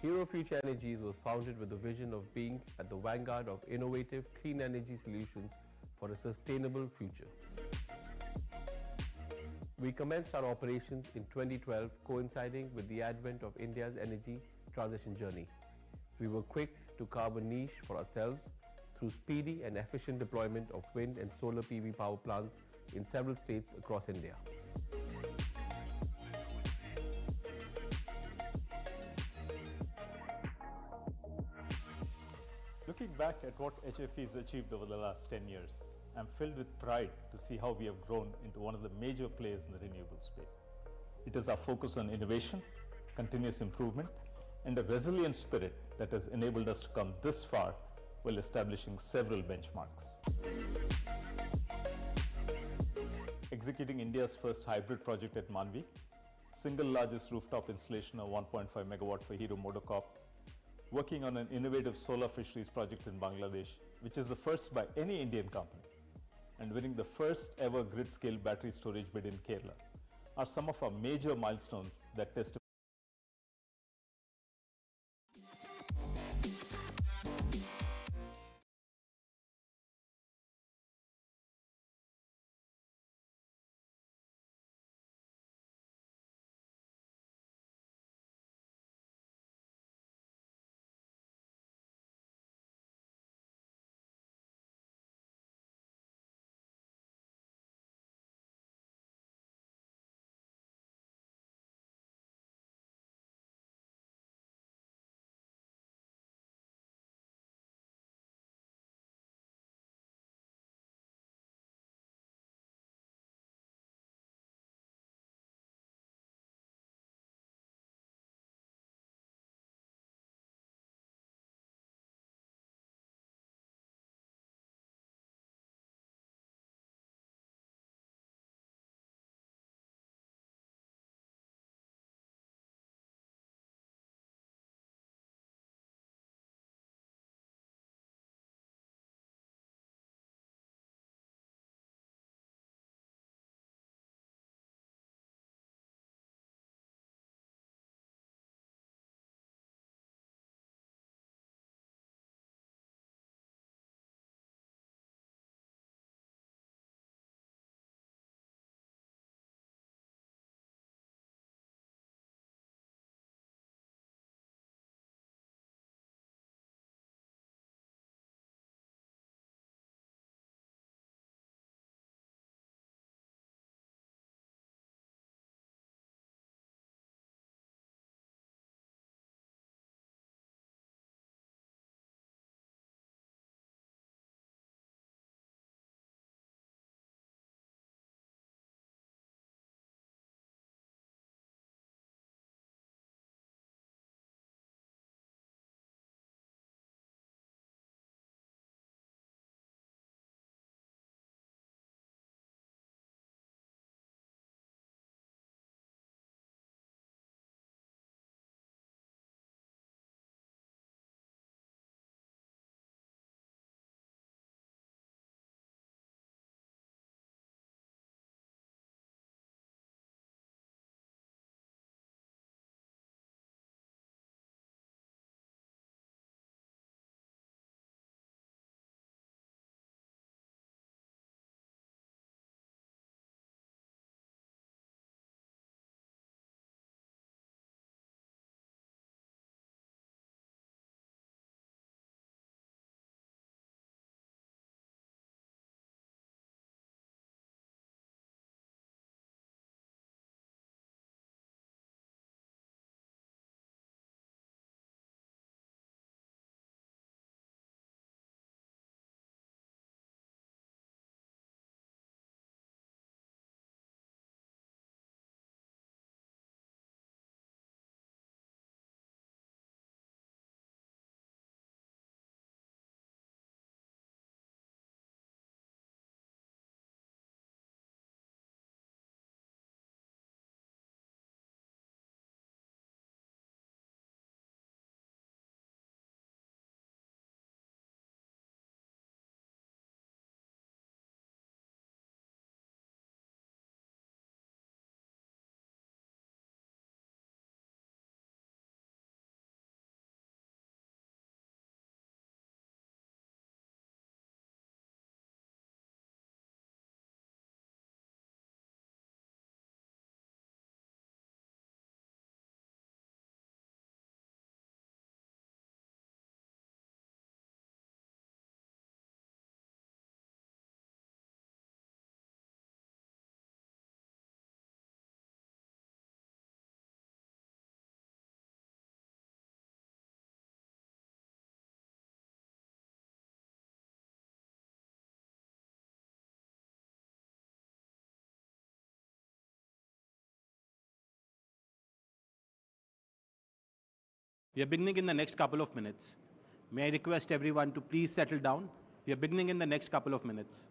Hero Future Energies was founded with the vision of being at the vanguard of innovative clean energy solutions for a sustainable future. We commenced our operations in 2012, coinciding with the advent of India's energy transition journey. We were quick to carve a niche for ourselves through speedy and efficient deployment of wind and solar PV power plants in several states across India. Looking back at what HFE has achieved over the last 10 years, I'm filled with pride to see how we have grown into one of the major players in the renewable space. It is our focus on innovation, continuous improvement, and a resilient spirit that has enabled us to come this far while establishing several benchmarks. Executing India's first hybrid project at Manvi, single largest rooftop installation of 1.5 megawatt for Hero MotoCorp, working on an innovative solar fisheries project in Bangladesh, which is the first by any Indian company, and winning the first ever grid-scale battery storage bid in Kerala, are some of our major milestones that testify We are beginning in the next couple of minutes. May I request everyone to please settle down? We are beginning in the next couple of minutes.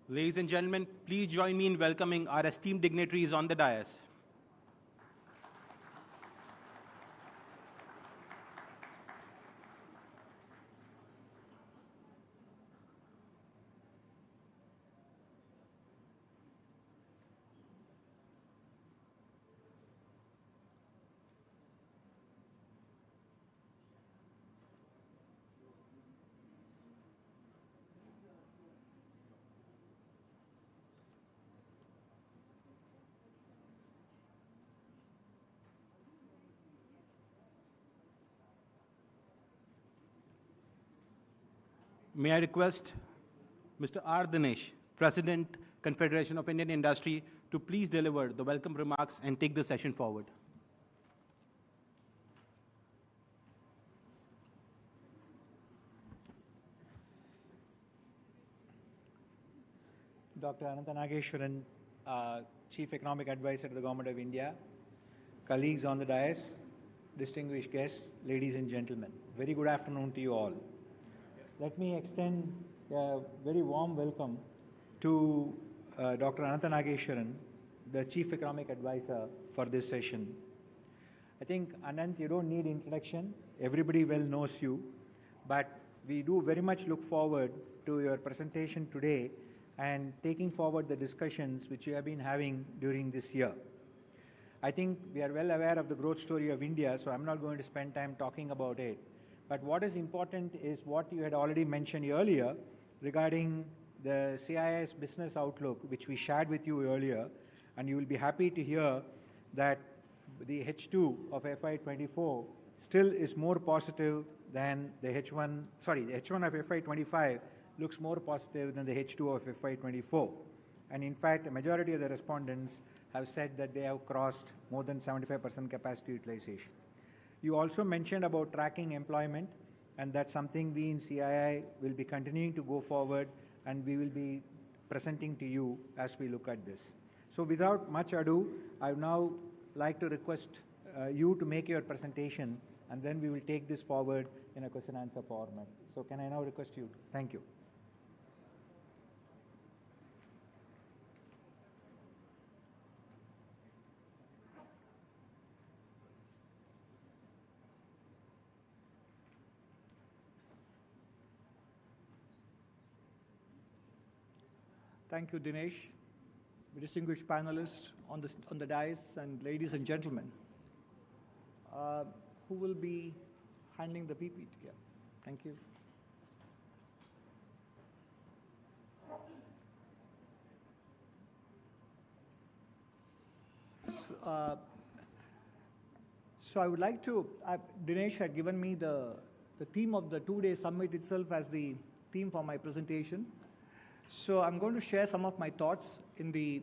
Ladies and gentlemen, please join me in welcoming our esteemed dignitaries on the dais. May I request Mr. R. Dinesh, President, Confederation of Indian Industry, to please deliver the welcome remarks and take the session forward. Dr. Ananta Nageshwaran, Chief Economic Advisor to the Government of India, colleagues on the dais, distinguished guests, ladies and gentlemen, very good afternoon to you all. Let me extend a very warm welcome to Dr. Ananta Nageshwaran, the Chief Economic Advisor for this session. I think, Anant, you don't need introduction. Everybody well knows you. But we do very much look forward to your presentation today and taking forward the discussions which you have been having during this year. I think we are well aware of the growth story of India, so I'm not going to spend time talking about it. But what is important is what you had already mentioned earlier regarding the CII's business outlook, which we shared with you earlier, and you will be happy to hear that the H2 of FY24 still is more positive than the H1, the H1 of FY25 looks more positive than the H2 of FY24. And in fact, a majority of the respondents have said that they have crossed more than 75% capacity utilization. You also mentioned about tracking employment, and that's something we in CII will be continuing to go forward, and we will be presenting to you as we look at this. So without much ado, I would now like to request you to make your presentation, and then we will take this forward in a question-answer format. So can I now request you? Thank you. Thank you, Dinesh, distinguished panelists on the dais, and ladies and gentlemen, who will be handling the PPT. Yeah. Thank you. So I would like to, Dinesh had given me the theme of the two-day summit itself as the theme for my presentation. So I'm going to share some of my thoughts in the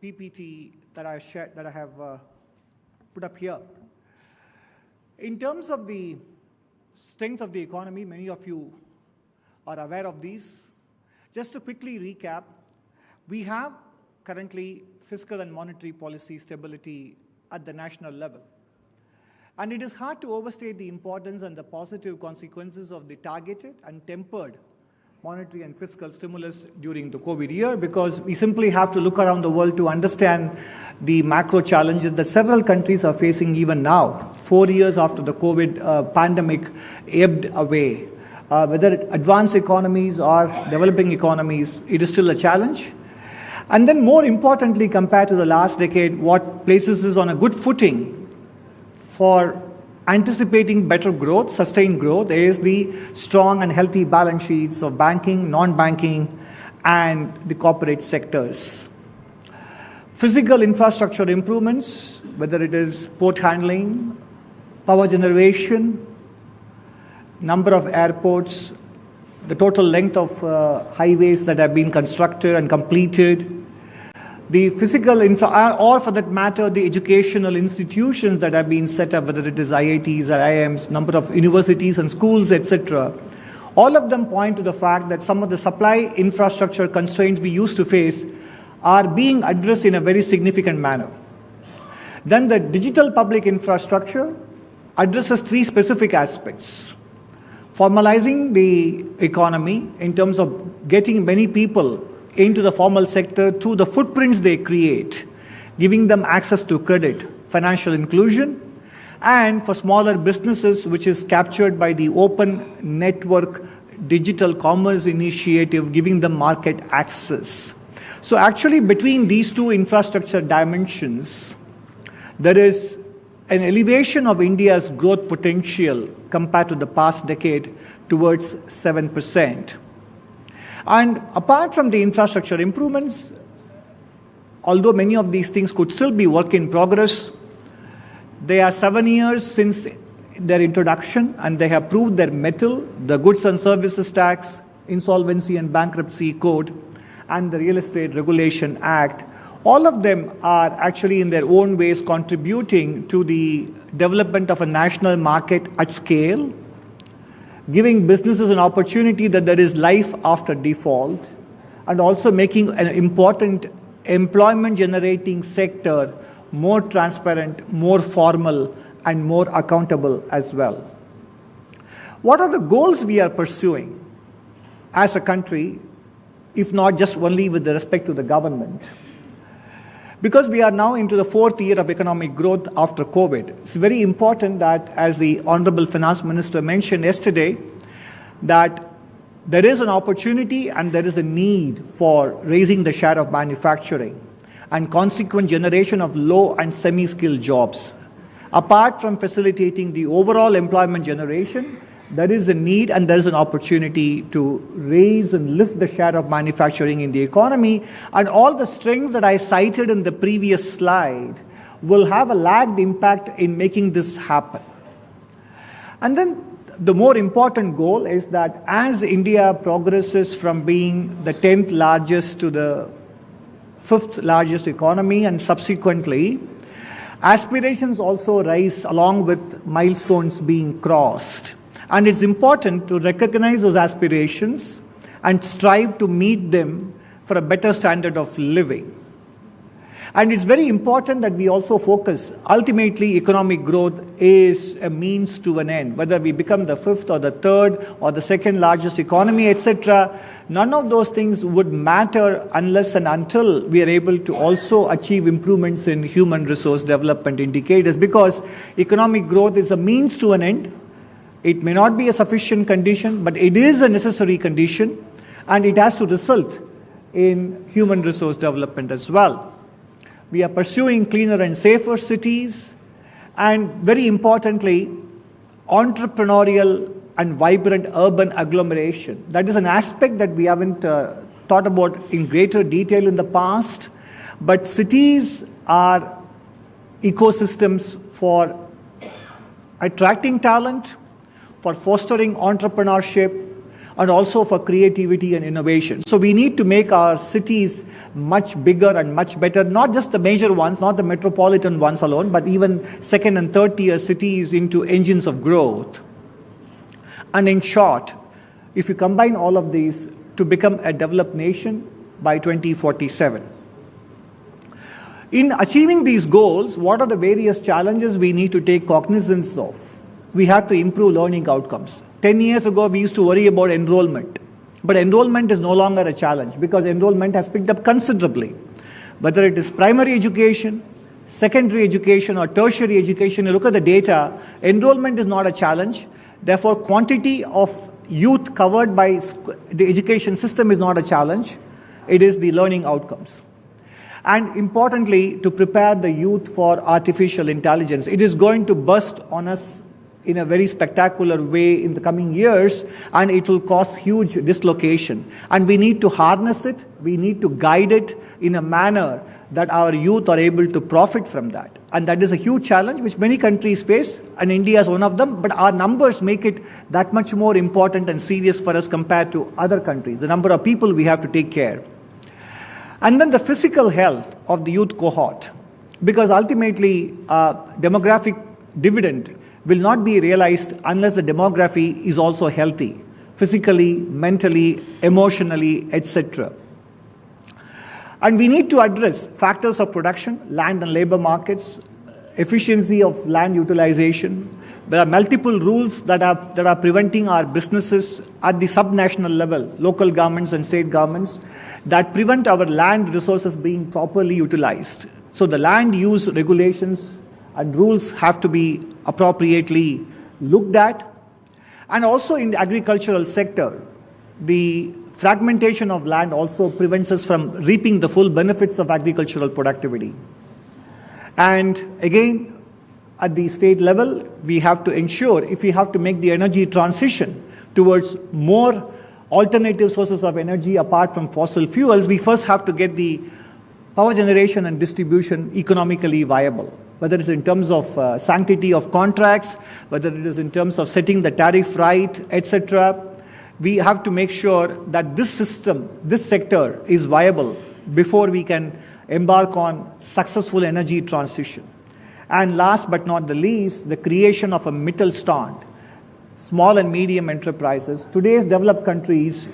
PPT that I have put up here. In terms of the strength of the economy, many of you are aware of these. Just to quickly recap, we have currently fiscal and monetary policy stability at the national level. And it is hard to overstate the importance and the positive consequences of the targeted and tempered monetary and fiscal stimulus during the COVID year, because we simply have to look around the world to understand the macro challenges that several countries are facing even now, 4 years after the COVID pandemic ebbed away. Whether advanced economies or developing economies, it is still a challenge. And then more importantly, compared to the last decade, what places us on a good footing for anticipating better growth, sustained growth, is the strong and healthy balance sheets of banking, non-banking, and the corporate sectors. Physical infrastructure improvements, whether it is port handling, power generation, number of airports, the total length of highways that have been constructed and completed, the physical infra, or for that matter, the educational institutions that have been set up, whether it is IITs or IIMs, number of universities and schools, etc., all of them point to the fact that some of the supply infrastructure constraints we used to face are being addressed in a very significant manner. Then the digital public infrastructure addresses three specific aspects. Formalizing the economy in terms of getting many people into the formal sector through the footprints they create, giving them access to credit, financial inclusion, and for smaller businesses, which is captured by the open network digital commerce initiative, giving them market access. So actually between these two infrastructure dimensions, there is an elevation of India's growth potential compared to the past decade towards 7%. And apart from the infrastructure improvements, although many of these things could still be work in progress, they are 7 years since their introduction, and they have proved their mettle. The Goods and Services Tax, Insolvency and Bankruptcy Code, and the Real Estate Regulation Act, all of them are actually in their own ways contributing to the development of a national market at scale, giving businesses an opportunity that there is life after default, and also making an important employment-generating sector more transparent, more formal, and more accountable as well. What are the goals we are pursuing as a country, if not just only with respect to the government? Because we are now into the 4th year of economic growth after COVID, it's very important that, as the Honorable Finance Minister mentioned yesterday, that there is an opportunity and there is a need for raising the share of manufacturing and consequent generation of low and semi-skilled jobs. Apart from facilitating the overall employment generation, there is a need and there is an opportunity to raise and lift the share of manufacturing in the economy. And all the strengths that I cited in the previous slide will have a lagged impact in making this happen. And then the more important goal is that as India progresses from being the 10th largest to the 5th largest economy, and subsequently, aspirations also rise along with milestones being crossed. And it's important to recognize those aspirations and strive to meet them for a better standard of living. And it's very important that we also focus. Ultimately, economic growth is a means to an end. Whether we become the 5th or the 3rd or the 2nd largest economy, etc., none of those things would matter unless and until we are able to also achieve improvements in human resource development indicators, because economic growth is a means to an end. It may not be a sufficient condition, but it is a necessary condition, and it has to result in human resource development as well. We are pursuing cleaner and safer cities, and very importantly, entrepreneurial and vibrant urban agglomeration. That is an aspect that we haven't thought about in greater detail in the past, but cities are ecosystems for attracting talent, for fostering entrepreneurship, and also for creativity and innovation. So we need to make our cities much bigger and much better, not just the major ones, not the metropolitan ones alone, but even 2nd and 3rd tier cities into engines of growth. And in short, if you combine all of these to become a developed nation by 2047. In achieving these goals, what are the various challenges we need to take cognizance of? We have to improve learning outcomes. 10 years ago, we used to worry about enrollment. But enrollment is no longer a challenge because enrollment has picked up considerably. Whether it is primary education, secondary education, or tertiary education, you look at the data, enrollment is not a challenge. Therefore, quantity of youth covered by the education system is not a challenge. It is the learning outcomes. And importantly, to prepare the youth for artificial intelligence. It is going to burst on us in a very spectacular way in the coming years, and it will cause huge dislocation. And we need to harness it, we need to guide it in a manner that our youth are able to profit from that. And that is a huge challenge which many countries face, and India is one of them, but our numbers make it that much more important and serious for us compared to other countries, the number of people we have to take care. And then the physical health of the youth cohort, because ultimately demographic dividend will not be realized unless the demography is also healthy, physically, mentally, emotionally, etc. And we need to address factors of production, land and labor markets, efficiency of land utilization. There are multiple rules that are preventing our businesses at the subnational level, local governments and state governments, that prevent our land resources being properly utilized. So the land use regulations and rules have to be appropriately looked at. And also in the agricultural sector, the fragmentation of land also prevents us from reaping the full benefits of agricultural productivity. And again, at the state level, we have to ensure, if we have to make the energy transition towards more alternative sources of energy apart from fossil fuels, we first have to get the power generation and distribution economically viable, whether it's in terms of sanctity of contracts, whether it is in terms of setting the tariff right, etc. We have to make sure that this system, this sector is viable before we can embark on successful energy transition. And last but not the least, the creation of a Mittelstand, small and medium enterprises. Today's developed countries,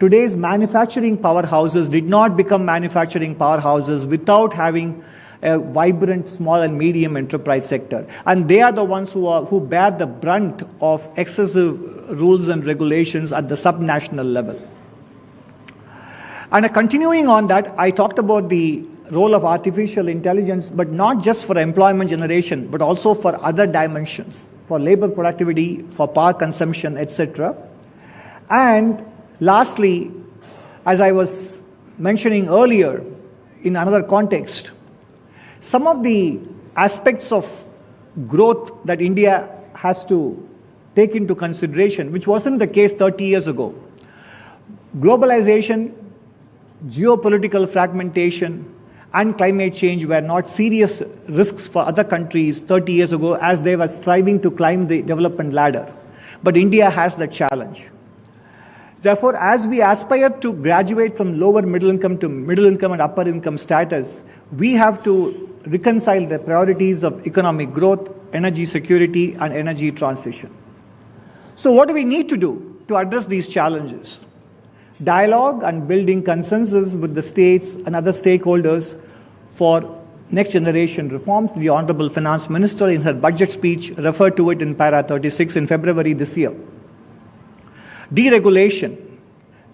today's manufacturing powerhouses did not become manufacturing powerhouses without having a vibrant small and medium enterprise sector. And they are the ones who bear the brunt of excessive rules and regulations at the subnational level. And continuing on that, I talked about the role of artificial intelligence, but not just for employment generation, but also for other dimensions, for labor productivity, for power consumption, etc. And lastly, as I was mentioning earlier in another context, some of the aspects of growth that India has to take into consideration, which wasn't the case 30 years ago. Globalization, geopolitical fragmentation, and climate change were not serious risks for other countries 30 years ago as they were striving to climb the development ladder. But India has the challenge. Therefore, as we aspire to graduate from lower middle income to middle income and upper income status, we have to reconcile the priorities of economic growth, energy security, and energy transition. So what do we need to do to address these challenges? Dialogue and building consensus with the states and other stakeholders for next generation reforms. The Honorable Finance Minister in her budget speech referred to it in para 36 in February this year. Deregulation.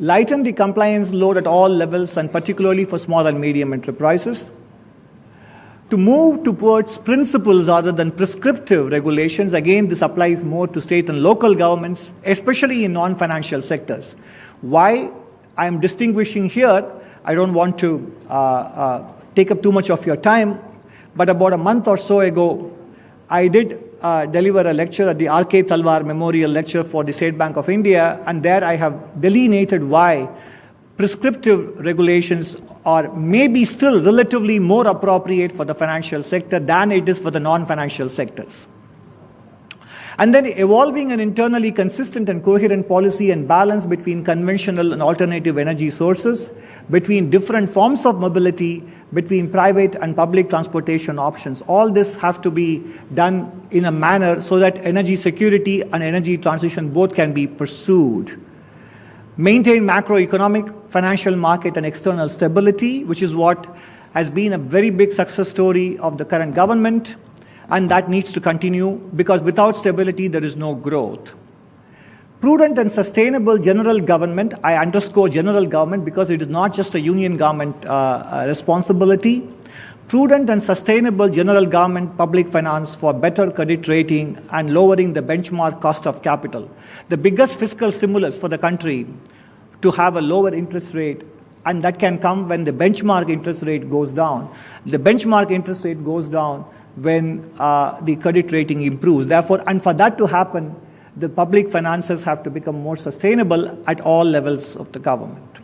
Lighten the compliance load at all levels and particularly for small and medium enterprises. To move towards principles rather than prescriptive regulations. Again, this applies more to state and local governments, especially in non-financial sectors. Why I am distinguishing here, I don't want to take up too much of your time, but about a month or so ago, I did deliver a lecture at the R.K. Talwar Memorial Lecture for the State Bank of India, and there I have delineated why prescriptive regulations are maybe still relatively more appropriate for the financial sector than it is for the non-financial sectors. And then evolving an internally consistent and coherent policy and balance between conventional and alternative energy sources, between different forms of mobility, between private and public transportation options. All this have to be done in a manner so that energy security and energy transition both can be pursued. Maintain macroeconomic, financial market and external stability, which is what has been a very big success story of the current government. And that needs to continue because without stability, there is no growth. Prudent and sustainable general government, I underscore general government because it is not just a union government responsibility. Prudent and sustainable general government public finance for better credit rating and lowering the benchmark cost of capital. The biggest fiscal stimulus for the country to have a lower interest rate, and that can come when the benchmark interest rate goes down. The benchmark interest rate goes down when the credit rating improves. Therefore, and for that to happen, the public finances have to become more sustainable at all levels of the government.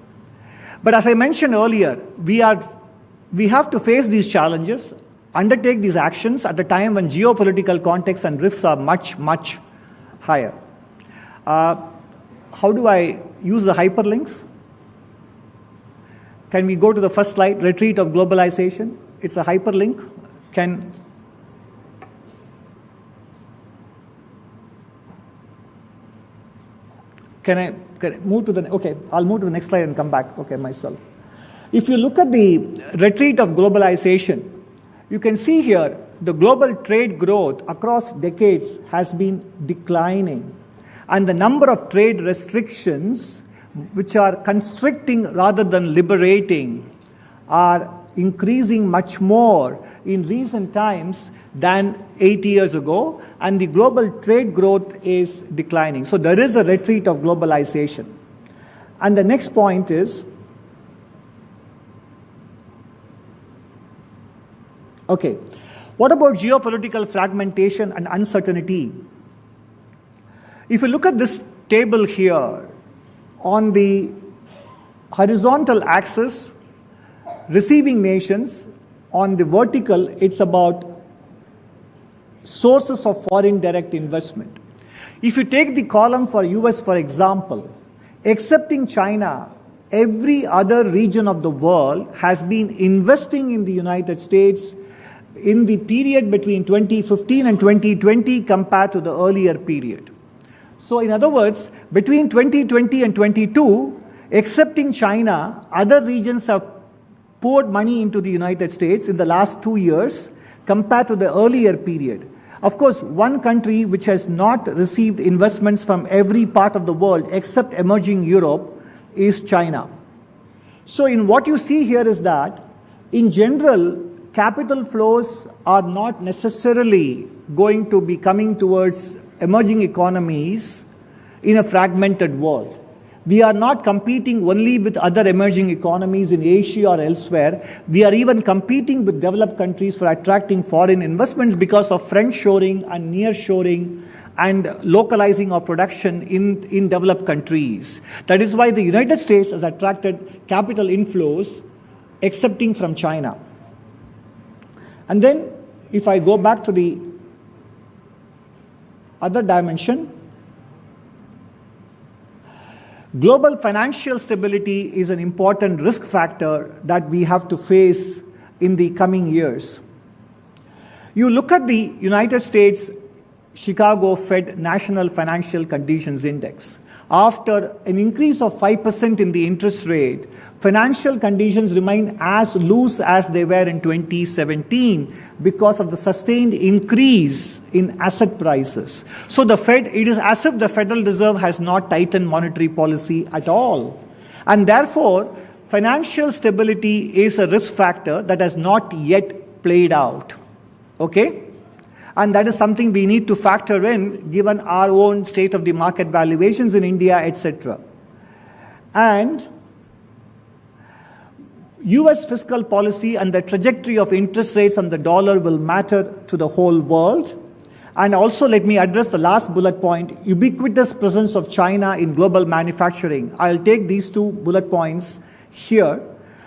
But as I mentioned earlier, we have to face these challenges, undertake these actions at a time when geopolitical context and risks are much, much higher. How do I use the hyperlinks? Can we go to the first slide, retreat of globalization? It's a hyperlink. Can I move to the, okay, I'll move to the next slide and come back, okay, myself. If you look at the retreat of globalization, you can see here the global trade growth across decades has been declining, and the number of trade restrictions which are constricting rather than liberating are increasing much more in recent times than 8 years ago, and the global trade growth is declining. So there is a retreat of globalization. And the next point is, okay, what about geopolitical fragmentation and uncertainty? If you look at this table here, on the horizontal axis, receiving nations, on the vertical, it's about sources of foreign direct investment. If you take the column for US, for example, excepting China, every other region of the world has been investing in the United States in the period between 2015 and 2020 compared to the earlier period. So in other words, between 2020 and 22, excepting China, other regions have poured money into the United States in the last 2 years compared to the earlier period. Of course, one country which has not received investments from every part of the world except emerging Europe is China. So in what you see here is that, in general, capital flows are not necessarily going to be coming towards emerging economies in a fragmented world. We are not competing only with other emerging economies in Asia or elsewhere. We are even competing with developed countries for attracting foreign investments because of friendshoring and nearshoring and localizing our production in developed countries. That is why the United States has attracted capital inflows, excepting from China. And then, if I go back to the other dimension, global financial stability is an important risk factor that we have to face in the coming years. You look at the United States Chicago Fed National Financial Conditions Index. After an increase of 5% in the interest rate, financial conditions remain as loose as they were in 2017 because of the sustained increase in asset prices. So the Fed, it is as if the Federal Reserve has not tightened monetary policy at all. And therefore, financial stability is a risk factor that has not yet played out. Okay? And that is something we need to factor in given our own state of the market valuations in India, etc. And US fiscal policy and the trajectory of interest rates on the dollar will matter to the whole world. And also let me address the last bullet point, ubiquitous presence of China in global manufacturing. I'll take these two bullet points here.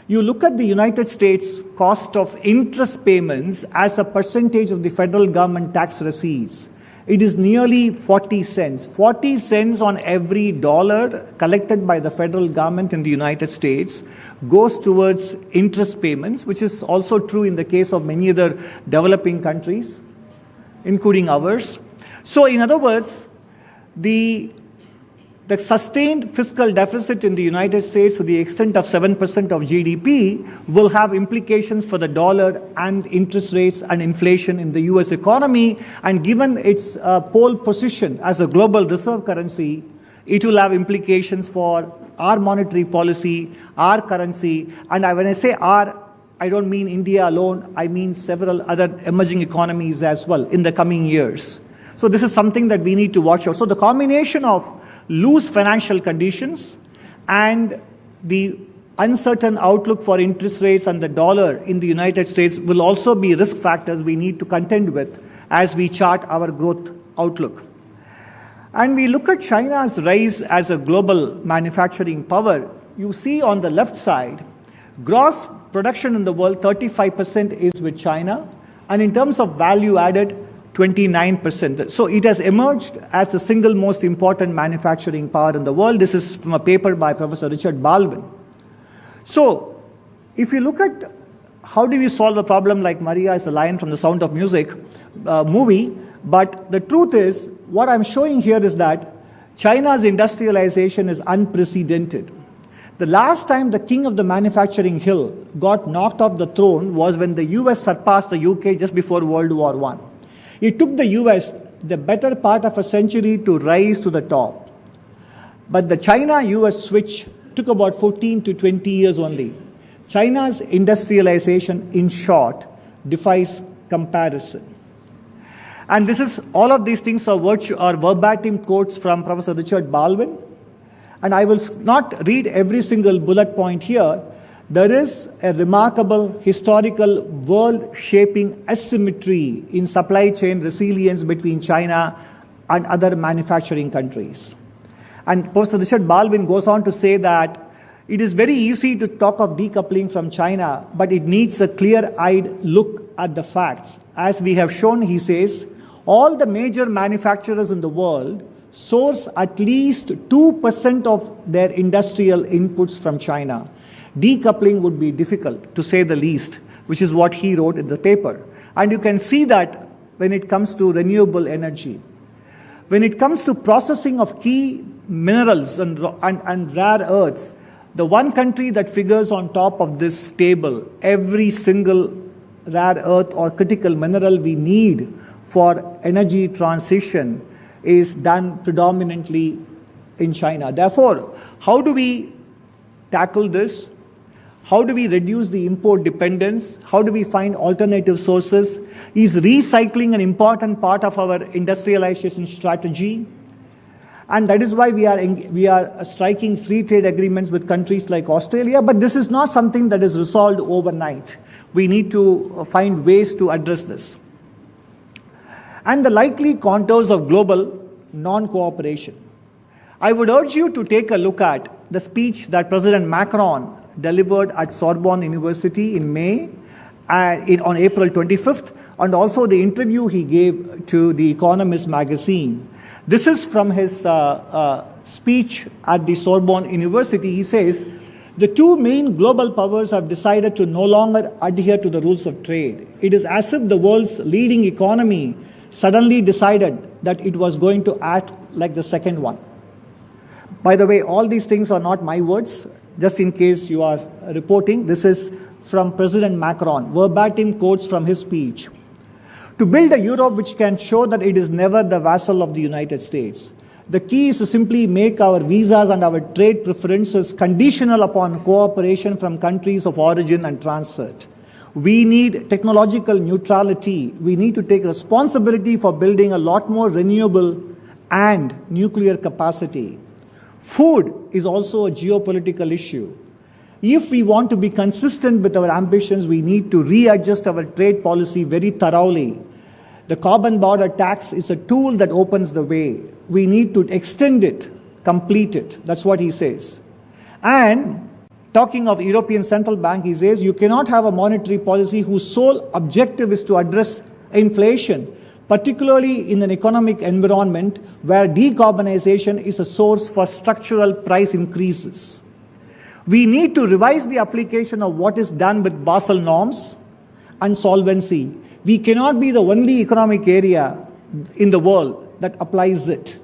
You look at the United States cost of interest payments as a percentage of the federal government tax receipts. It is nearly 40 cents. 40 cents on every dollar collected by the federal government in the United States goes towards interest payments, which is also true in the case of many other developing countries, including ours. So in other words, the sustained fiscal deficit in the United States to the extent of 7% of GDP will have implications for the dollar and interest rates and inflation in the US economy. And given its pole position as a global reserve currency, it will have implications for our monetary policy, our currency. And when I say our, I don't mean India alone, I mean several other emerging economies as well in the coming years. So this is something that we need to watch out. So the combination of loose financial conditions and the uncertain outlook for interest rates and the dollar in the United States will also be risk factors we need to contend with as we chart our growth outlook. And we look at China's rise as a global manufacturing power. You see on the left side, gross production in the world, 35% is with China, and in terms of value added, 29%. So it has emerged as the single most important manufacturing power in the world. This is from a paper by Professor Richard Baldwin. So if you look at how do we solve a problem like Maria is a lion from the Sound of Music movie, but the truth is, what I'm showing here is that China's industrialization is unprecedented. The last time the king of the manufacturing hill got knocked off the throne was when the US surpassed the UK just before World War I. It took the US the better part of a century to rise to the top. But the China-US switch took about 14 to 20 years only. China's industrialization, in short, defies comparison. And all of these things are verbatim quotes from Professor Richard Baldwin. And I will not read every single bullet point here. There is a remarkable historical world-shaping asymmetry in supply chain resilience between China and other manufacturing countries. And Professor Richard Baldwin goes on to say that it is very easy to talk of decoupling from China, but it needs a clear-eyed look at the facts. As we have shown, he says, all the major manufacturers in the world source at least 2% of their industrial inputs from China. Decoupling would be difficult, to say the least, which is what he wrote in the paper. And you can see that when it comes to renewable energy. When it comes to processing of key minerals and rare earths, the one country that figures on top of this table, every single rare earth or critical mineral we need for energy transition is done predominantly in China. Therefore, how do we tackle this? How do we reduce the import dependence? How do we find alternative sources? Is recycling an important part of our industrialization strategy? And that is why we are striking free trade agreements with countries like Australia, but this is not something that is resolved overnight. We need to find ways to address this. And the likely contours of global non-cooperation. I would urge you to take a look at the speech that President Macron delivered at Sorbonne University in May, on April 25th, and also the interview he gave to The Economist magazine. This is from his speech at the Sorbonne University. He says, the two main global powers have decided to no longer adhere to the rules of trade. It is as if the world's leading economy suddenly decided that it was going to act like the second one. By the way, all these things are not my words. Just in case you are reporting, this is from President Macron, verbatim quotes from his speech. To build a Europe which can show that it is never the vassal of the United States. The key is to simply make our visas and our trade preferences conditional upon cooperation from countries of origin and transit. We need technological neutrality. We need to take responsibility for building a lot more renewable and nuclear capacity. Food is also a geopolitical issue. If we want to be consistent with our ambitions, we need to readjust our trade policy very thoroughly. The carbon border tax is a tool that opens the way. We need to extend it, complete it. That's what he says. And talking of European Central Bank, he says, you cannot have a monetary policy whose sole objective is to address inflation, particularly in an economic environment where decarbonization is a source for structural price increases. We need to revise the application of what is done with Basel norms and solvency. We cannot be the only economic area in the world that applies it.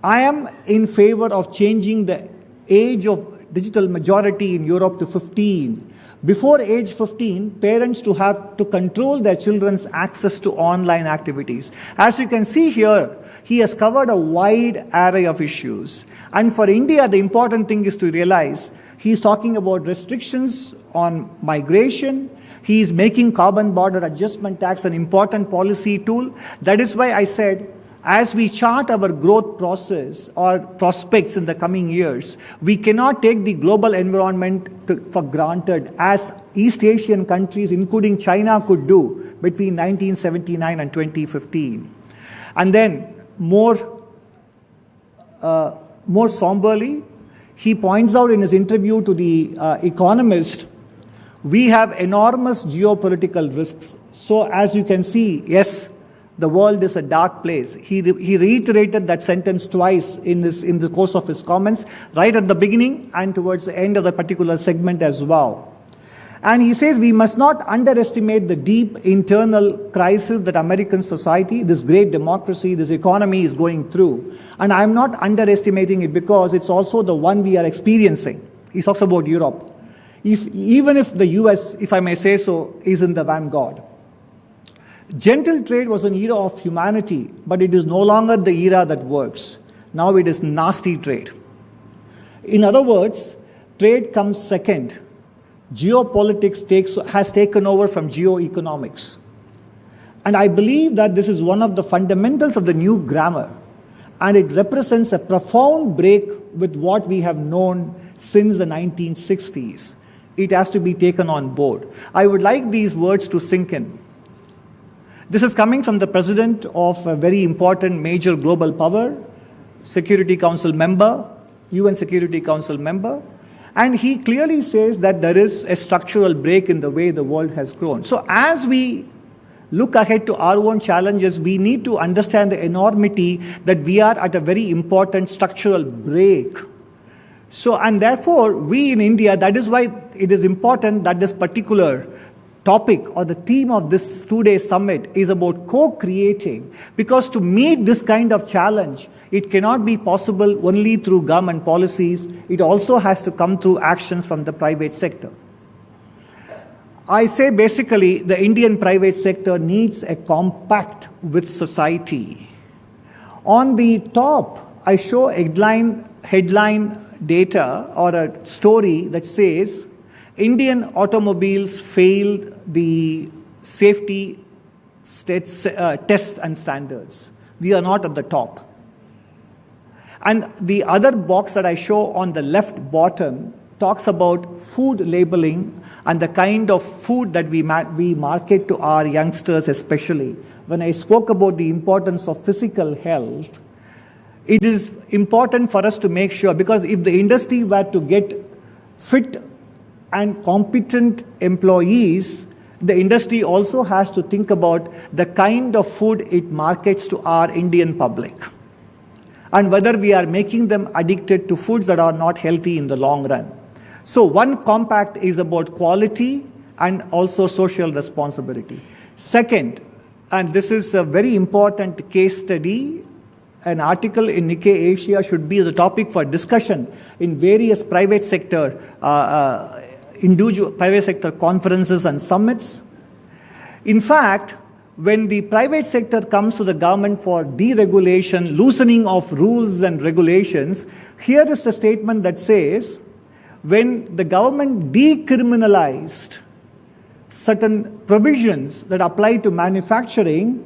I am in favor of changing the age of digital majority in Europe to 15. Before age 15, parents to have to control their children's access to online activities. As you can see here, he has covered a wide array of issues. And for India, the important thing is to realize he's talking about restrictions on migration. He is making carbon border adjustment tax an important policy tool. That is why I said, as we chart our growth process or prospects in the coming years, we cannot take the global environment for granted as East Asian countries, including China, could do between 1979 and 2015. And then more somberly, he points out in his interview to The Economist, we have enormous geopolitical risks. So as you can see, yes, the world is a dark place. He reiterated that sentence twice in the course of his comments, right at the beginning and towards the end of the particular segment as well. And he says we must not underestimate the deep internal crisis that American society, this great democracy, this economy is going through. And I'm not underestimating it because it's also the one we are experiencing. He talks about Europe. Even if the US, if I may say so, is in the vanguard. Gentle trade was an era of humanity, but it is no longer the era that works. Now it is nasty trade. In other words, trade comes second. Geopolitics has taken over from geoeconomics. And I believe that this is one of the fundamentals of the new grammar. And it represents a profound break with what we have known since the 1960s. It has to be taken on board. I would like these words to sink in. This is coming from the president of a very important major global power, Security Council member, UN Security Council member, and he clearly says that there is a structural break in the way the world has grown. So as we look ahead to our own challenges, we need to understand the enormity that we are at a very important structural break. So, and therefore, we in India, that is why it is important that this particular topic or the theme of this two-day summit is about co-creating, because to meet this kind of challenge, it cannot be possible only through government policies. It also has to come through actions from the private sector. I say basically the Indian private sector needs a compact with society. On the top, I show headline data or a story that says Indian automobiles failed the safety tests and standards. We are not at the top. And the other box that I show on the left bottom talks about food labeling and the kind of food that we market to our youngsters especially. When I spoke about the importance of physical health, it is important for us to make sure, because if the industry were to get fit and competent employees, the industry also has to think about the kind of food it markets to our Indian public, and whether we are making them addicted to foods that are not healthy in the long run. So one compact is about quality and also social responsibility. Second, and this is a very important case study, an article in Nikkei Asia should be the topic for discussion in various private sector conferences and summits. In fact, when the private sector comes to the government for deregulation, loosening of rules and regulations, here is a statement that says, when the government decriminalized certain provisions that apply to manufacturing,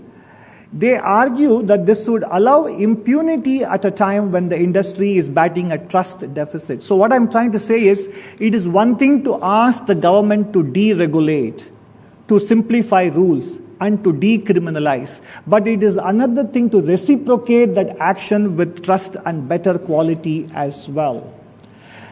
they argue that this would allow impunity at a time when the industry is battling a trust deficit. So what I'm trying to say is, it is one thing to ask the government to deregulate, to simplify rules, and to decriminalize. But it is another thing to reciprocate that action with trust and better quality as well.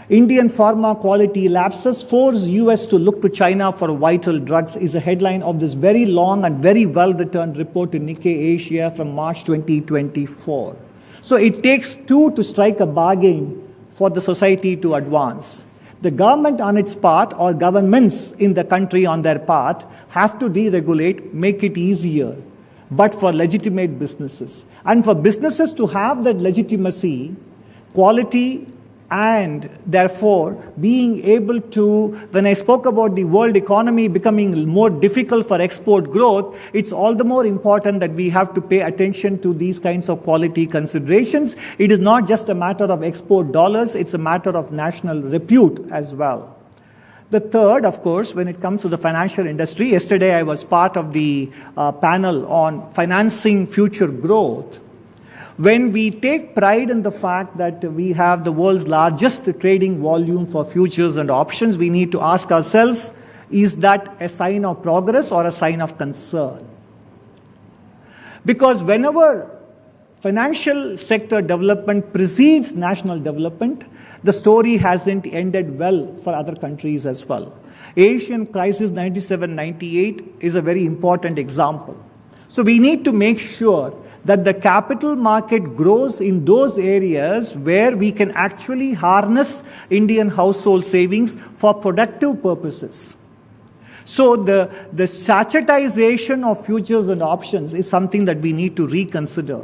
Indian pharma quality lapses force US to look to China for vital drugs is a headline of this very long and very well-written report in Nikkei Asia from March 2024. So it takes two to strike a bargain for the society to advance. The government on its part, or governments in the country on their part, have to deregulate, make it easier, but for legitimate businesses. And for businesses to have that legitimacy, quality, and therefore being able to, when I spoke about the world economy becoming more difficult for export growth, it's all the more important that we have to pay attention to these kinds of quality considerations. It is not just a matter of export dollars, it's a matter of national repute as well. The third, of course, when it comes to the financial industry, yesterday I was part of the panel on financing future growth. When we take pride in the fact that we have the world's largest trading volume for futures and options, we need to ask ourselves, is that a sign of progress or a sign of concern? Because whenever financial sector development precedes national development, the story hasn't ended well for other countries as well. Asian crisis 97-98 is a very important example. So we need to make sure that the capital market grows in those areas where we can actually harness Indian household savings for productive purposes. So the sachetization of futures and options is something that we need to reconsider,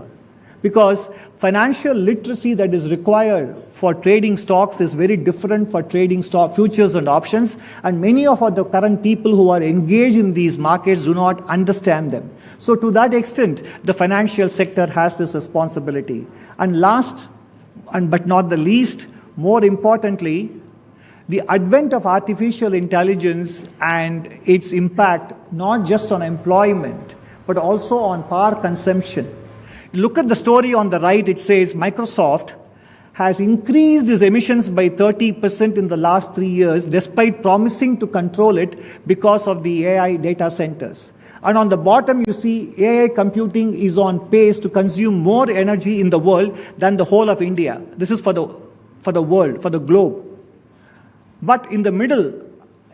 because financial literacy that is required for trading stocks is very different for trading futures and options, and many of the current people who are engaged in these markets do not understand them. So to that extent, the financial sector has this responsibility. And last, but not the least, more importantly, the advent of artificial intelligence and its impact not just on employment, but also on power consumption. Look at the story on the right. It says Microsoft has increased its emissions by 30% in the last 3 years, despite promising to control it because of the AI data centers. And on the bottom, you see AI computing is on pace to consume more energy in the world than the whole of India. This is for the world, for the globe. But in the middle,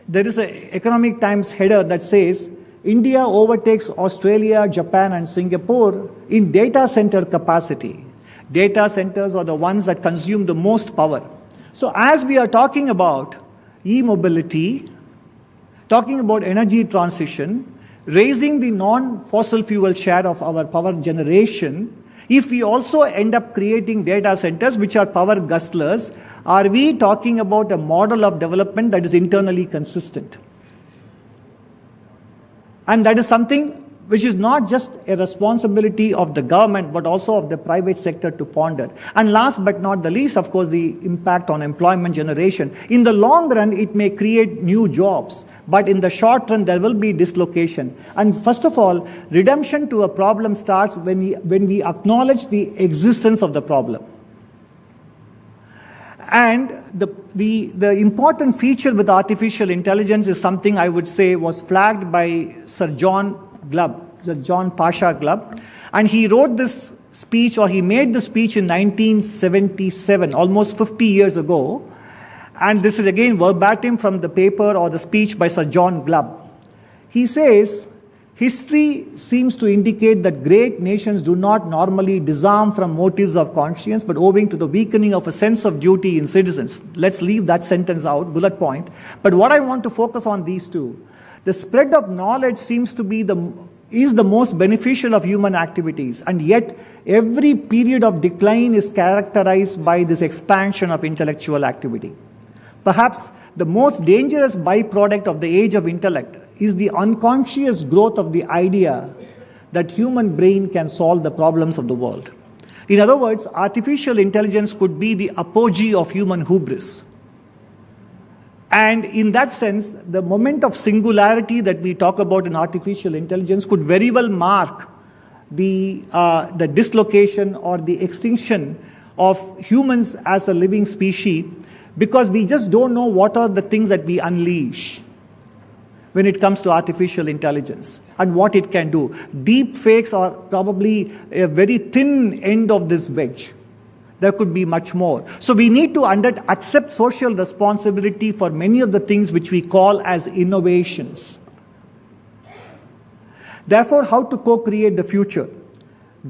there is an Economic Times header that says, India overtakes Australia, Japan, and Singapore in data center capacity. Data centers are the ones that consume the most power. So as we are talking about e-mobility, talking about energy transition, raising the non-fossil fuel share of our power generation, if we also end up creating data centers which are power guzzlers, are we talking about a model of development that is internally consistent? And that is something which is not just a responsibility of the government, but also of the private sector to ponder. And last but not the least, of course, the impact on employment generation. In the long run, it may create new jobs, but in the short run, there will be dislocation. And first of all, redemption to a problem starts when we acknowledge the existence of the problem. And the important feature with artificial intelligence is something I would say was flagged by Sir John Pasha Glubb. And he wrote this speech, or he made the speech in 1977, almost 50 years ago. And this is again verbatim from the paper or the speech by Sir John Glubb. He says, history seems to indicate that great nations do not normally disarm from motives of conscience, but owing to the weakening of a sense of duty in citizens. Let's leave that sentence out, bullet point. But what I want to focus on these two. The spread of knowledge seems to be is the most beneficial of human activities, and yet every period of decline is characterized by this expansion of intellectual activity. Perhaps the most dangerous byproduct of the age of intellect is the unconscious growth of the idea that human brain can solve the problems of the world. In other words, artificial intelligence could be the apogee of human hubris. And in that sense, the moment of singularity that we talk about in artificial intelligence could very well mark the dislocation or the extinction of humans as a living species, because we just don't know what are the things that we unleash when it comes to artificial intelligence and what it can do. Deep fakes are probably a very thin end of this wedge. There could be much more. So we need to accept social responsibility for many of the things which we call as innovations. Therefore, how to co-create the future?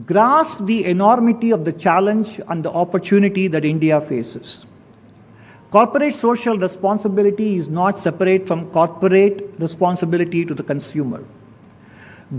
Grasp the enormity of the challenge and the opportunity that India faces. Corporate social responsibility is not separate from corporate responsibility to the consumer.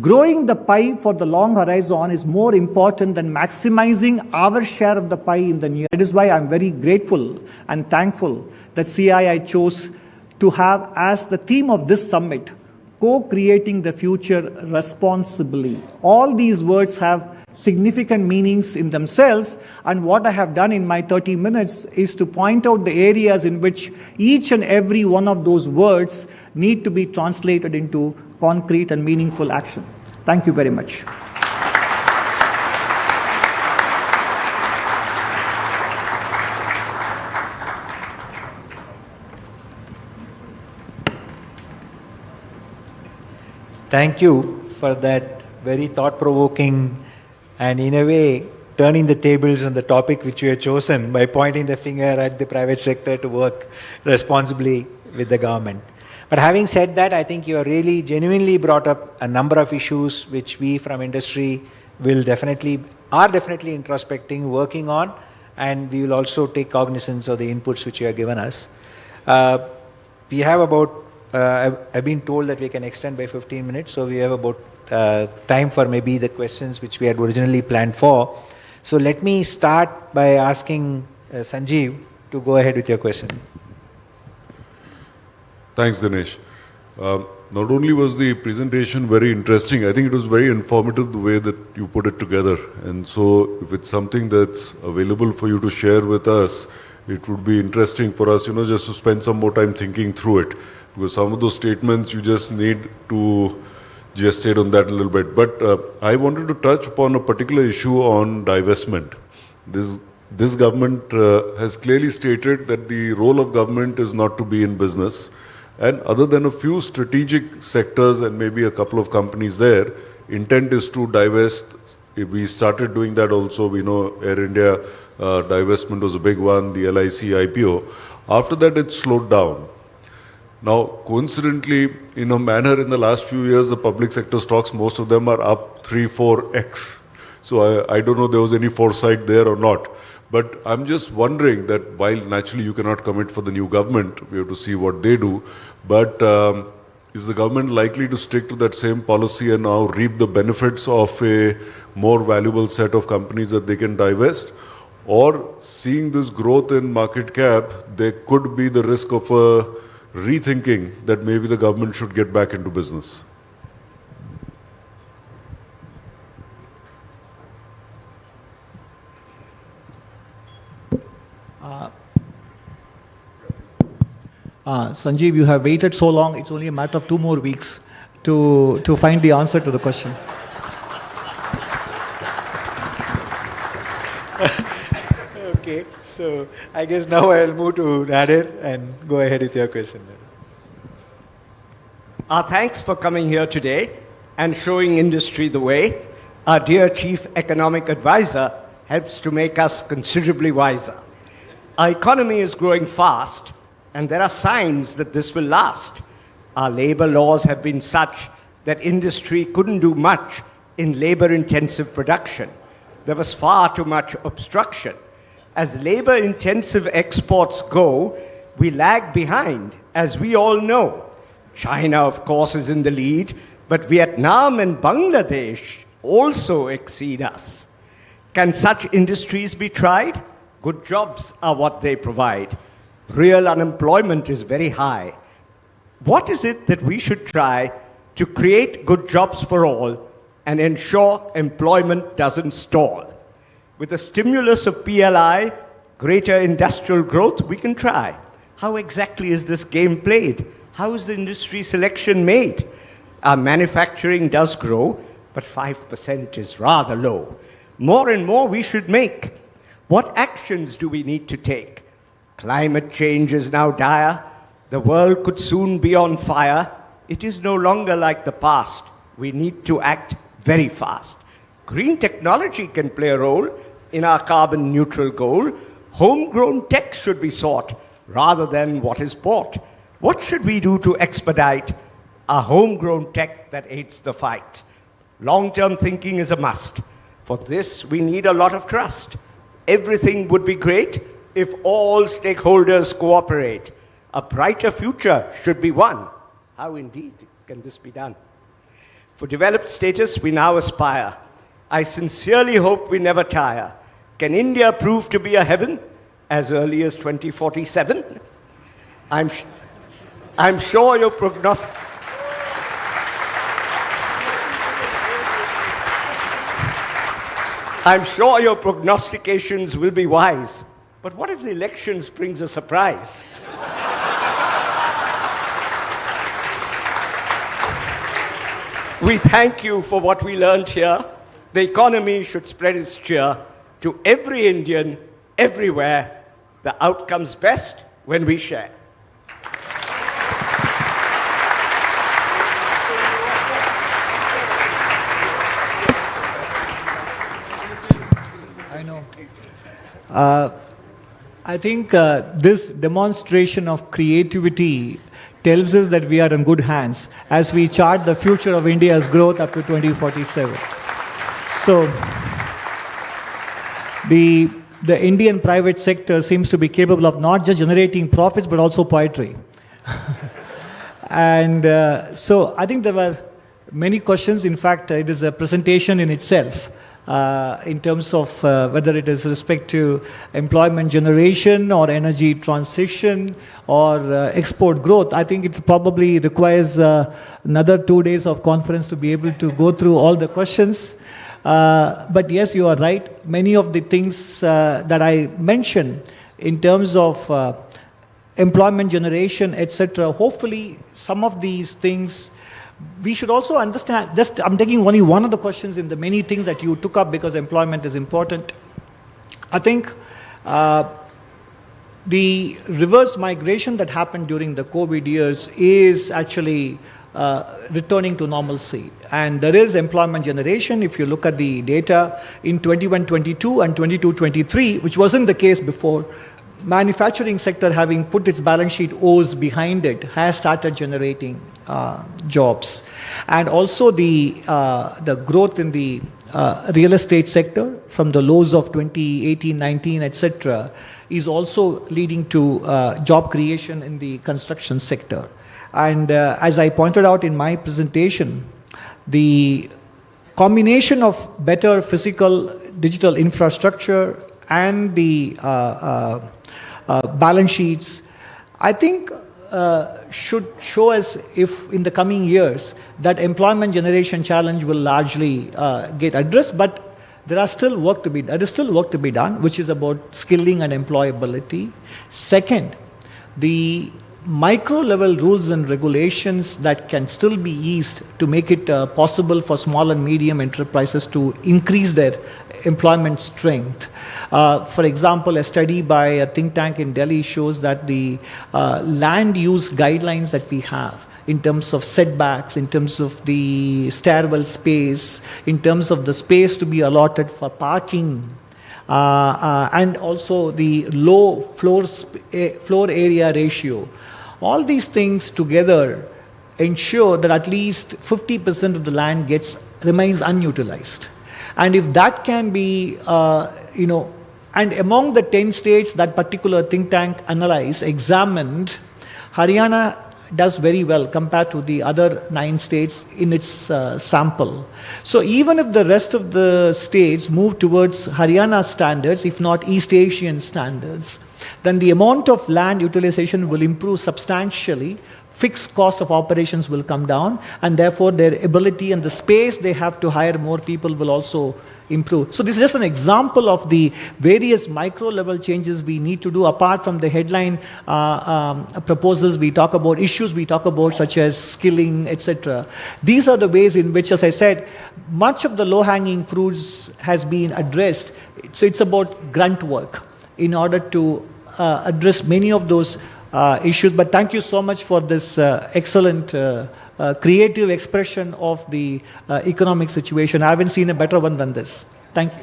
Growing the pie for the long horizon is more important than maximizing our share of the pie in the near. That is why I'm very grateful and thankful that CII chose to have as the theme of this summit, co-creating the future responsibly. All these words have significant meanings in themselves, and what I have done in my 30 minutes is to point out the areas in which each and every one of those words need to be translated into concrete and meaningful action. Thank you very much. Thank you for that very thought-provoking and, in a way, turning the tables on the topic which you have chosen by pointing the finger at the private sector to work responsibly with the government. But having said that, I think you are really genuinely brought up a number of issues which we from industry are definitely introspecting, working on, and we will also take cognizance of the inputs which you have given us. We have about I've been told that we can extend by 15 minutes, so we have about time for maybe the questions which we had originally planned for. So let me start by asking Sanjeev to go ahead with your question. Thanks, Dinesh. Not only was the presentation very interesting, I think it was very informative the way that you put it together. And so if it's something that's available for you to share with us, it would be interesting for us, just to spend some more time thinking through it. Because some of those statements you just need to gestate on that a little bit. But I wanted to touch upon a particular issue on divestment. This government has clearly stated that the role of government is not to be in business. And other than a few strategic sectors and maybe a couple of companies there, intent is to divest. We started doing that also. We know Air India divestment was a big one, the LIC IPO. After that, it slowed down. Now, coincidentally, in a manner, in the last few years, the public sector stocks, most of them are up 3-4x. So I don't know if there was any foresight there or not. But I'm just wondering that while naturally you cannot commit for the new government, we have to see what they do, but is the government likely to stick to that same policy and now reap the benefits of a more valuable set of companies that they can divest? Or seeing this growth in market cap, there could be the risk of a rethinking that maybe the government should get back into business? Sanjeev, you have waited so long, it's only a matter of 2 more weeks to find the answer to the question. Okay, so I guess now I'll move to Nadir and go ahead with your question. Thanks for coming here today and showing industry the way. Our dear Chief Economic Advisor helps to make us considerably wiser. Our economy is growing fast, and there are signs that this will last. Our labor laws have been such that industry couldn't do much in labor-intensive production. There was far too much obstruction. As labor-intensive exports go, we lag behind, as we all know. China, of course, is in the lead, but Vietnam and Bangladesh also exceed us. Can such industries be tried? Good jobs are what they provide. Real unemployment is very high. What is it that we should try to create good jobs for all and ensure employment doesn't stall? With the stimulus of PLI, greater industrial growth, we can try. How exactly is this game played? How is the industry selection made? Our manufacturing does grow, but 5% is rather low. More and more we should make. What actions do we need to take? Climate change is now dire. The world could soon be on fire. It is no longer like the past. We need to act very fast. Green technology can play a role in our carbon neutral goal. Homegrown tech should be sought rather than what is bought. What should we do to expedite our homegrown tech that aids the fight? Long-term thinking is a must. For this, we need a lot of trust. Everything would be great if all stakeholders cooperate. A brighter future should be won. How indeed can this be done? For developed status, we now aspire. I sincerely hope we never tire. Can India prove to be a heaven as early as 2047? I'm sure your prognostications will be wise. But what if the elections brings a surprise? We thank you for what we learned here. The economy should spread its cheer to every Indian, everywhere. The outcome's best when we share. I know. I think this demonstration of creativity tells us that we are in good hands as we chart the future of India's growth up to 2047. So, the Indian private sector seems to be capable of not just generating profits, but also poetry. And so I think there were many questions. In fact, it is a presentation in itself. In terms of whether it is respect to employment generation or energy transition or export growth. I think it probably requires another 2 days of conference to be able to go through all the questions. But yes, you are right. Many of the things that I mentioned in terms of employment generation, etc., hopefully some of these things we should also understand. Just I'm taking only one of the questions in the many things that you took up because employment is important. I think the reverse migration that happened during the COVID years is actually returning to normalcy. And there is employment generation. If you look at the data in 21-22 and 22-23, which wasn't the case before, manufacturing sector, having put its balance sheet O's behind it, has started generating jobs. And also the growth in the real estate sector from the lows of 2018-19, etc., is also leading to job creation in the construction sector. And as I pointed out in my presentation, the combination of better physical digital infrastructure and the balance sheets, I think should show us if in the coming years that employment generation challenge will largely get addressed, but there is still work to be done, which is about skilling and employability. Second, the micro level rules and regulations that can still be eased to make it possible for small and medium enterprises to increase their employment strength. For example, a study by a think tank in Delhi shows that the land use guidelines that we have in terms of setbacks, in terms of the stairwell space, in terms of the space to be allotted for parking, and also the low floor area ratio. All these things together ensure that at least 50% of the land remains unutilized. And if that can be, and among the 10 states that particular think tank examined, Haryana does very well compared to the other 9 states in its sample. So even if the rest of the states move towards Haryana standards, if not East Asian standards, then the amount of land utilization will improve substantially, fixed cost of operations will come down, and therefore their ability and the space they have to hire more people will also improve. So this is just an example of the various micro level changes we need to do apart from the headline proposals we talk about, issues we talk about such as skilling, etc. These are the ways in which, as I said, much of the low hanging fruits has been addressed. So it's about grunt work in order to address many of those issues. But thank you so much for this excellent creative expression of the economic situation. I haven't seen a better one than this. Thank you.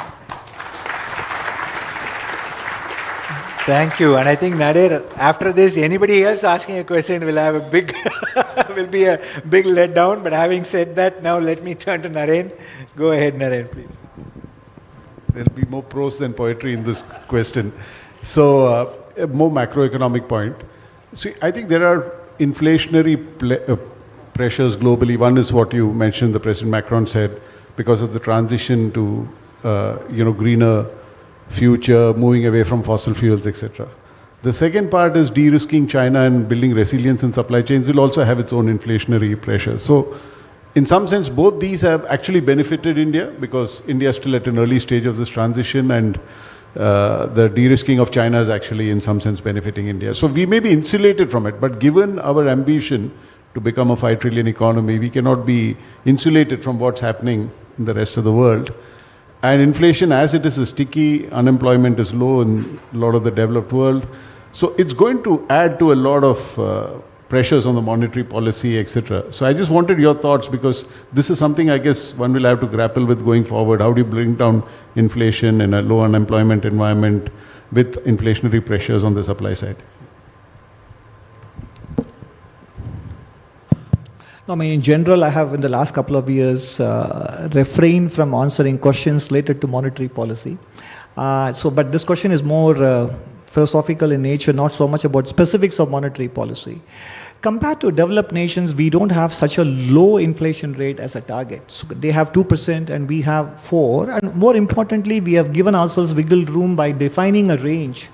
Thank you. And I think, Nader, after this, anybody else asking a question will have a big, will be a big letdown. But having said that, now let me turn to Naren. Go ahead, Naren, please. There will be more prose than poetry in this question. So, a more macroeconomic point. See, I think there are inflationary pressures globally. One is what you mentioned, the President Macron said, because of the transition to greener future, moving away from fossil fuels, etc. The second part is de-risking China and building resilience in supply chains will also have its own inflationary pressures. So, in some sense, both these have actually benefited India because India is still at an early stage of this transition, and the de-risking of China is actually in some sense benefiting India. So we may be insulated from it, but given our ambition to become a 5 trillion economy, we cannot be insulated from what's happening in the rest of the world. And inflation as it is sticky, unemployment is low in a lot of the developed world. So it's going to add to a lot of pressures on the monetary policy, etc. So I just wanted your thoughts because this is something I guess one will have to grapple with going forward. How do you bring down inflation in a low unemployment environment with inflationary pressures on the supply side? I mean, in general, I have in the last couple of years refrained from answering questions related to monetary policy. But this question is more philosophical in nature, not so much about specifics of monetary policy. compared to developed nations, we don't have such a low inflation rate as a target. So they have 2% and we have 4%. And more importantly, we have given ourselves wiggle room by defining a range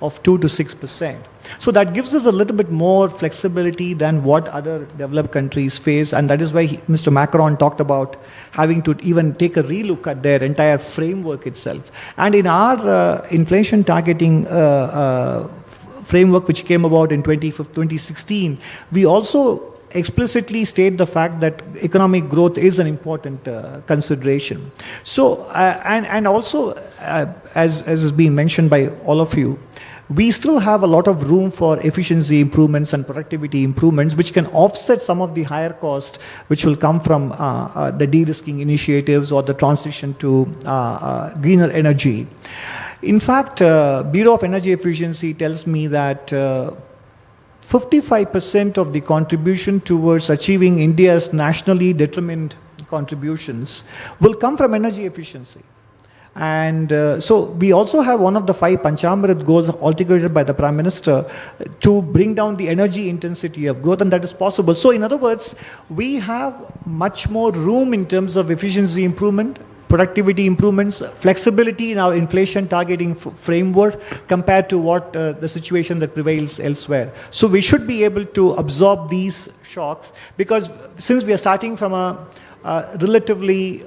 of 2 to 6%. So that gives us a little bit more flexibility than what other developed countries face. And that is why Mr. Macron talked about having to even take a relook at their entire framework itself. And in our inflation targeting framework, which came about in 2016, we also explicitly state the fact that economic growth is an important consideration. So, and also, as has been mentioned by all of you, we still have a lot of room for efficiency improvements and productivity improvements, which can offset some of the higher cost which will come from the de-risking initiatives or the transition to greener energy. In fact, Bureau of Energy Efficiency tells me that 55% of the contribution towards achieving India's nationally determined contributions will come from energy efficiency. And so we also have one of the 5 Panchamrit goals articulated by the Prime Minister to bring down the energy intensity of growth, and that is possible. So in other words, we have much more room in terms of efficiency improvement, productivity improvements, flexibility in our inflation targeting framework compared to what the situation that prevails elsewhere. So we should be able to absorb these shocks, because since we are starting from a relatively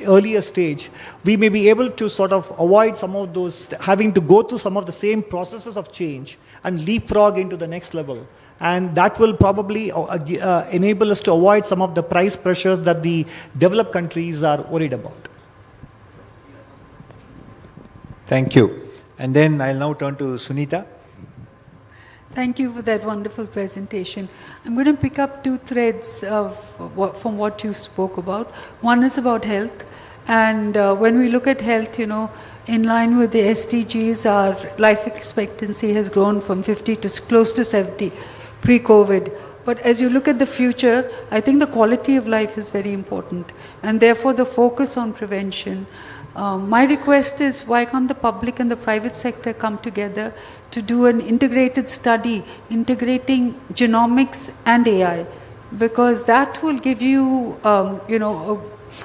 earlier stage, we may be able to sort of avoid some of those, having to go through some of the same processes of change and leapfrog into the next level. And that will probably enable us to avoid some of the price pressures that the developed countries are worried about. Thank you. And then I'll now turn to Sunita. Thank you for that wonderful presentation. I'm going to pick up 2 threads from what you spoke about. One is about health. And when we look at health, you know, in line with the SDGs, our life expectancy has grown from 50 to close to 70 pre-COVID. But as you look at the future, I think the quality of life is very important. And therefore, the focus on prevention. My request is, why can't the public and the private sector come together to do an integrated study, integrating genomics and AI? Because that will give you, you know,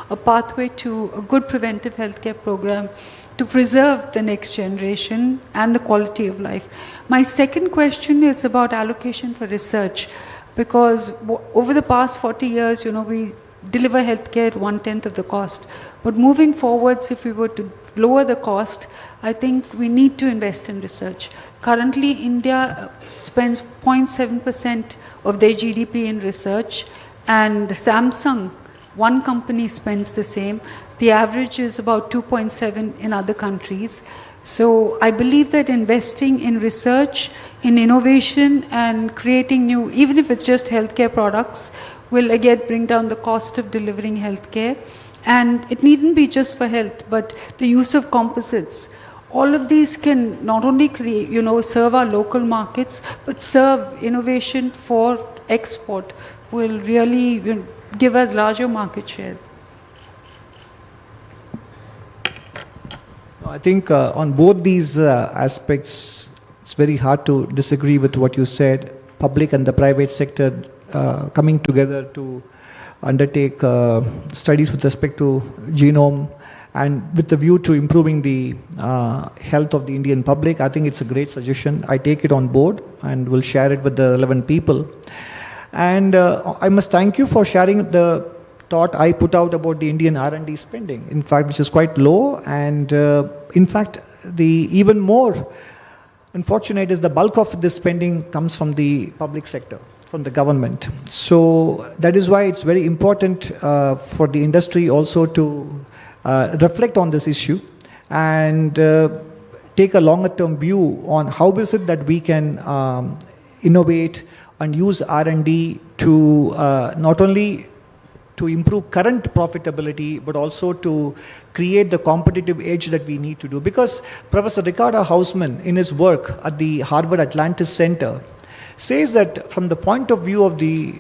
a pathway to a good preventive healthcare program to preserve the next generation and the quality of life. My second question is about allocation for research, because over the past 40 years, you know, we deliver healthcare at 1/10 of the cost. But moving forwards, if we were to lower the cost, I think we need to invest in research. Currently, India spends 0.7% of their GDP in research, and Samsung, one company, spends the same. The average is about 2.7 in other countries. So I believe that investing in research, in innovation, and creating new, even if it's just healthcare products, will again bring down the cost of delivering healthcare. And it needn't be just for health, but the use of composites. All of these can not only create, you know, serve our local markets, but serve innovation for export, will really, you know, give us larger market share. I think on both these aspects, it's very hard to disagree with what you said. Public and the private sector coming together to undertake studies with respect to genome and with the view to improving the health of the Indian public. I think it's a great suggestion. I take it on board and will share it with the relevant people. And I must thank you for sharing the thought I put out about the Indian R&D spending, in fact, which is quite low. And in fact, the even more unfortunate is the bulk of this spending comes from the public sector, from the government. So that is why it's very important for the industry also to reflect on this issue and take a longer term view on how is it that we can innovate and use R&D to not only to improve current profitability, but also to create the competitive edge that we need to do. Because Professor Ricardo Hausmann, in his work at the Harvard Atlantis Center, says that from the point of view of the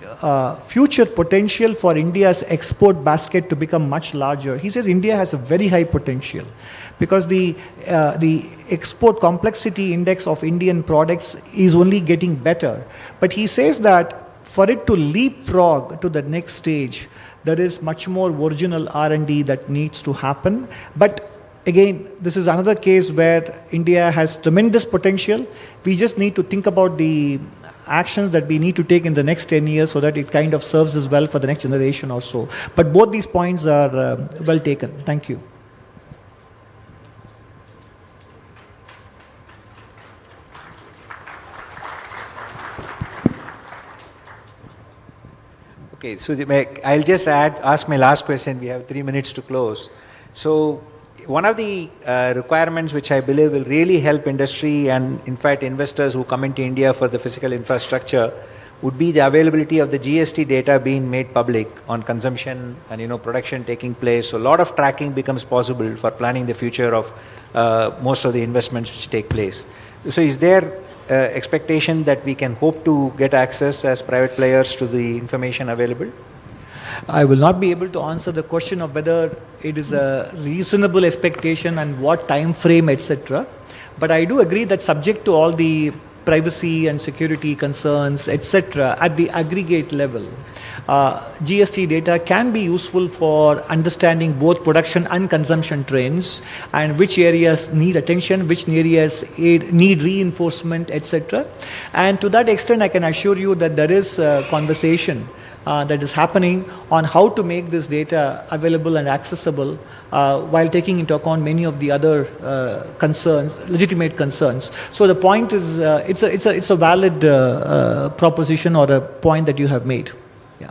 future potential for India's export basket to become much larger, he says India has a very high potential because the export complexity index of Indian products is only getting better. But he says that for it to leapfrog to the next stage, there is much more original R&D that needs to happen. But again, this is another case where India has tremendous potential. We just need to think about the actions that we need to take in the next 10 years so that it kind of serves as well for the next generation or so. But both these points are well taken. Thank you. Okay, so I'll just ask my last question. We have 3 minutes to close. So one of the requirements which I believe will really help industry and in fact investors who come into India for the physical infrastructure would be the availability of the GST data being made public on consumption and production taking place. So a lot of tracking becomes possible for planning the future of most of the investments which take place. So is there expectation that we can hope to get access as private players to the information available? I will not be able to answer the question of whether it is a reasonable expectation and what time frame, etc. But I do agree that subject to all the privacy and security concerns, etc., at the aggregate level, GST data can be useful for understanding both production and consumption trends and which areas need attention, which areas need reinforcement, etc. And to that extent, I can assure you that there is a conversation that is happening on how to make this data available and accessible while taking into account many of the other concerns, legitimate concerns. So the point is, it's a valid proposition or a point that you have made. Yeah.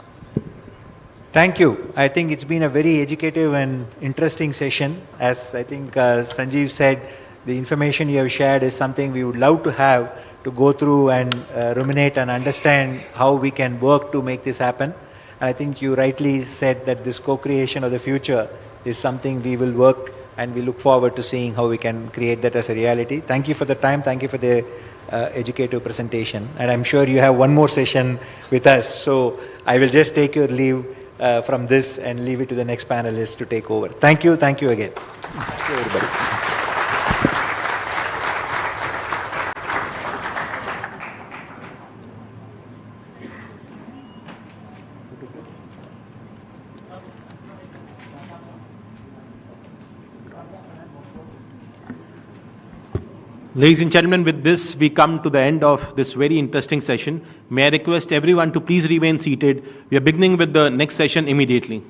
Thank you. I think it's been a very educative and interesting session. As I think Sanjeev said, the information you have shared is something we would love to have to go through and ruminate and understand how we can work to make this happen. And I think you rightly said that this co-creation of the future is something we will work and we look forward to seeing how we can create that as a reality. Thank you for the time. Thank you for the educative presentation. And I'm sure you have one more session with us. So I will just take your leave from this and leave it to the next panelist to take over. Thank you. Thank you again. Thank you, everybody. Ladies and gentlemen, with this, we come to the end of this very interesting session. May I request everyone to please remain seated. We are beginning with the next session immediately.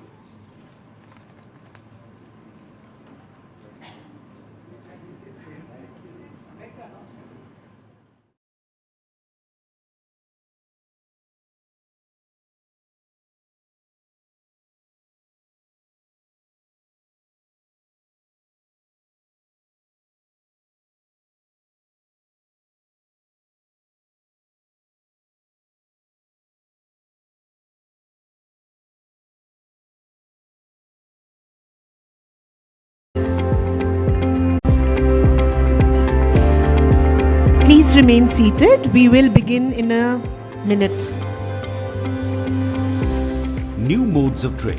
Please remain seated. We will begin in a minute. New modes of trade.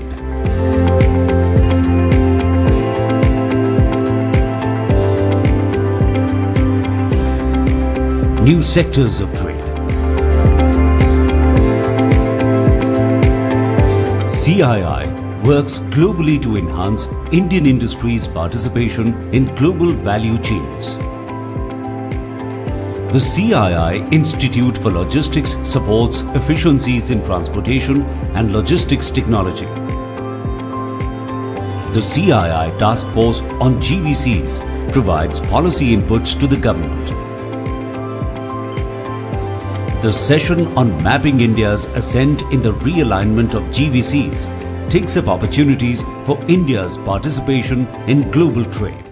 New sectors of trade. CII works globally to enhance Indian industry's participation in global value chains. The CII Institute for Logistics supports efficiencies in transportation and logistics technology. The CII Task Force on GVCs provides policy inputs to the government. The session on mapping India's ascent in the realignment of GVCs takes up opportunities for India's participation in global trade.